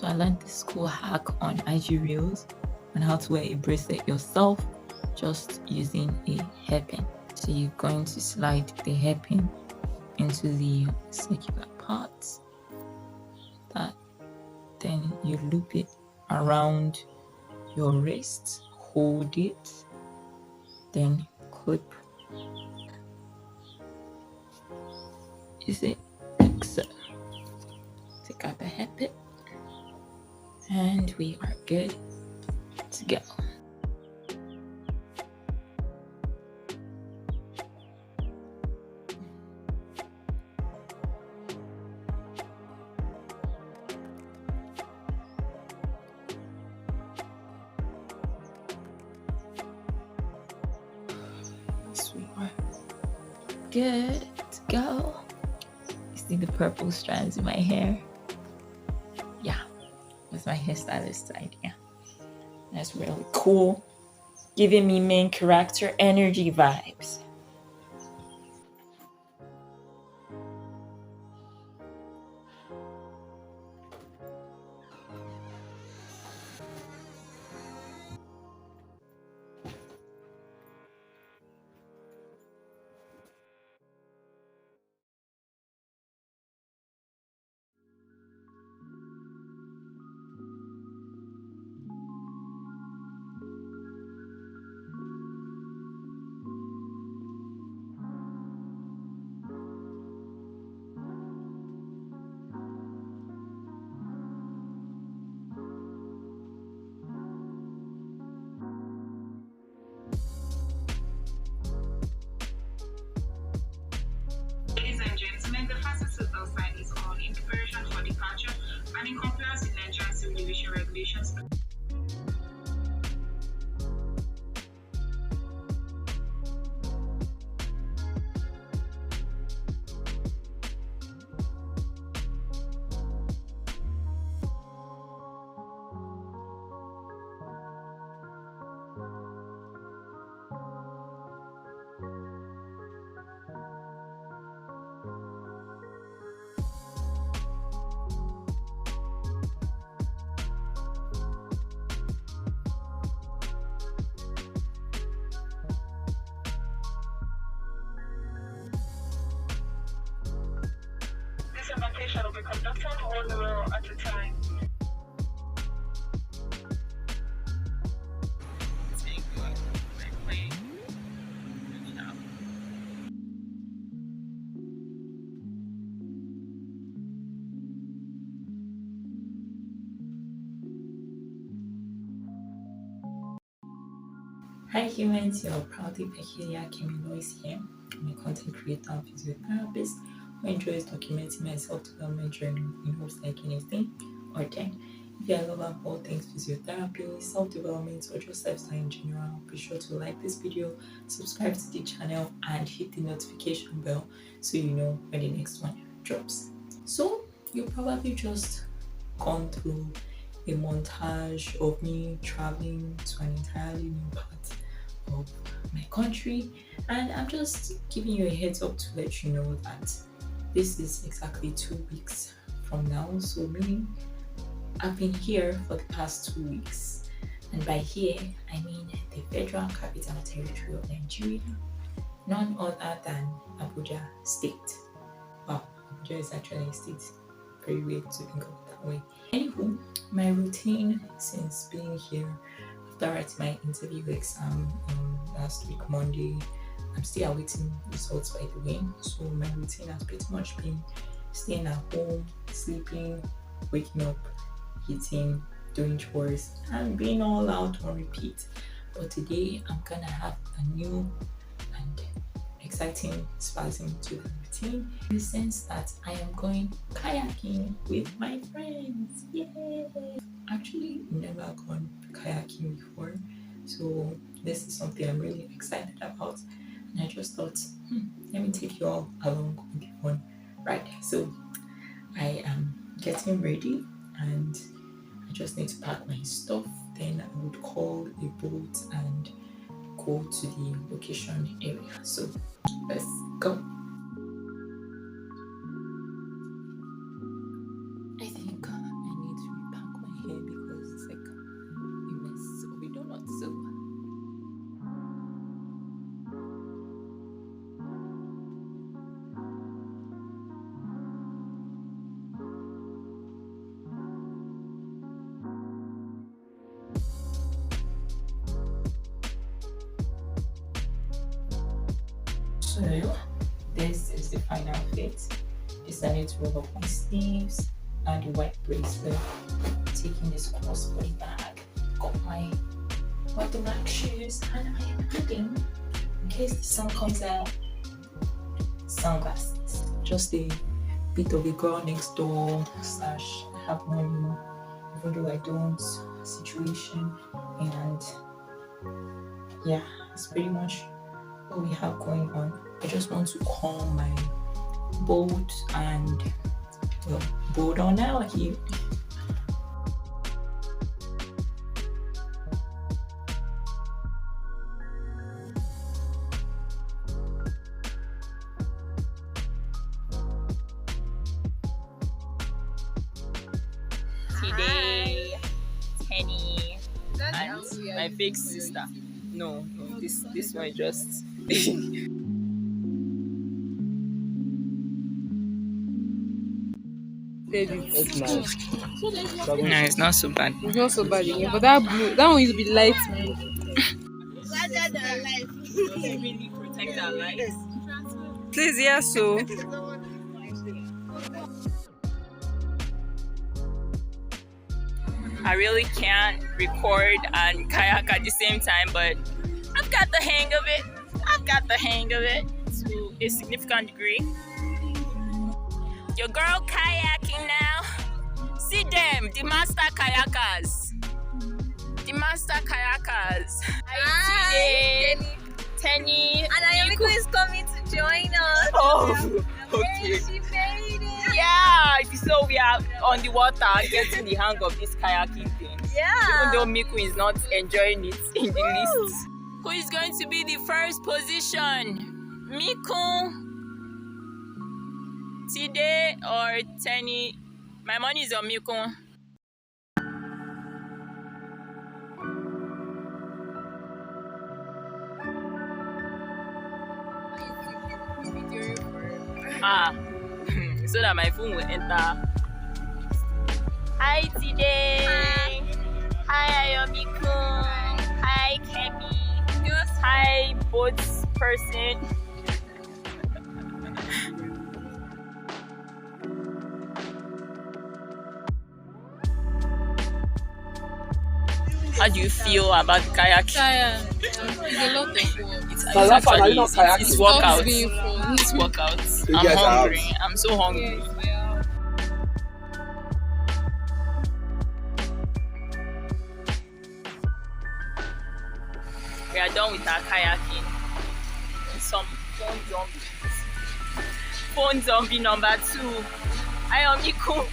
I learned this cool hack on IG Reels on how to wear a bracelet yourself just using a hairpin. So you're going to slide the hairpin into the circular part, that then you loop it around your wrist, hold it, then clip. Is it like so? Take out the hairpin, and we are good to go. Yes, we are good to go. You see the purple strands in my hair? Yeah, was my hairstylist's idea. That's really cool. Giving me main character energy vibes. Ladies and gentlemen, the fastest hotel sign is on in preparation for departure and in compliance with Nigerian civil aviation regulations. This embarkation will be conducted 1 row at a time. Hi humans, your Proudly Peculiar Kemi Lois here. I'm a content creator and physiotherapist who enjoys documenting my self-development journey in hopes like anything or 10. If you're a lover of all things physiotherapy, self-development, or just lifestyle in general, be sure to like this video, subscribe to the channel, and hit the notification bell so you know when the next one drops. So you've probably just gone through a montage of me traveling to an entirely new part of my country, and I'm just giving you a heads up to let you know that this is exactly 2 weeks from now. So meaning I've been here for the past 2 weeks, and by here I mean the Federal Capital Territory of Nigeria, none other than Abuja State. Wow, Abuja is actually a state. Very weird to think of it that way. Anywho, my routine since being here after writing my interview exam last week Monday, I'm still awaiting results by the way. So my routine has pretty much been staying at home, sleeping, waking up, eating, doing chores, and being all out on repeat. But today I'm gonna have a new and exciting spasm to the routine in the sense that I am going kayaking with my friends. Yay! Actually never gone kayaking before, so this is something I'm really excited about, and I just thought, let me take you all along with the fun ride. So I am getting ready and I just need to pack my stuff, then I would call a boat and go to the location area. So let's go. I think I need to repack my So this is the final fit. Decided to roll up my sleeves, add the white bracelet, taking this crossbody bag, got my white and black shoes, and I am heading, in case the sun comes out, sunglasses. Just a bit of a girl next door / I have one, even though I don't, situation. And yeah, it's pretty much what we have going on. I just want to calm my boat and boat on out here. Today, Tenny, and my big sister. No, this one just. No, it's not so bad. It's not so bad again, but that blue, that one used to be light blue. Rather than life. Does it really protect our lives? Please, yeah, so. I really can't record and kayak at the same time, but I've got the hang of it. To a significant degree. Your girl kayaking now. See them, the master kayakers. Hi, Tenny. And Ayomiko is coming to join us. Oh, okay. She made it. Yeah, so we are on the water getting the hang of this kayaking thing. Yeah. Even though Miku is not enjoying it in the least. Who is going to be the first position? Miku, Tide, or Tenny? My money is on Miku. So that my phone will enter. Hi Tide. Hi Ayomiku. Hi Kemi. Hi boat person. How do you feel about kayaking? It's a lot of work. It's workout. Being fun. It's workout. You I'm guys are hungry. I'm so hungry. We are done with our kayaking. Some phone zombie number 2. Ayomiku.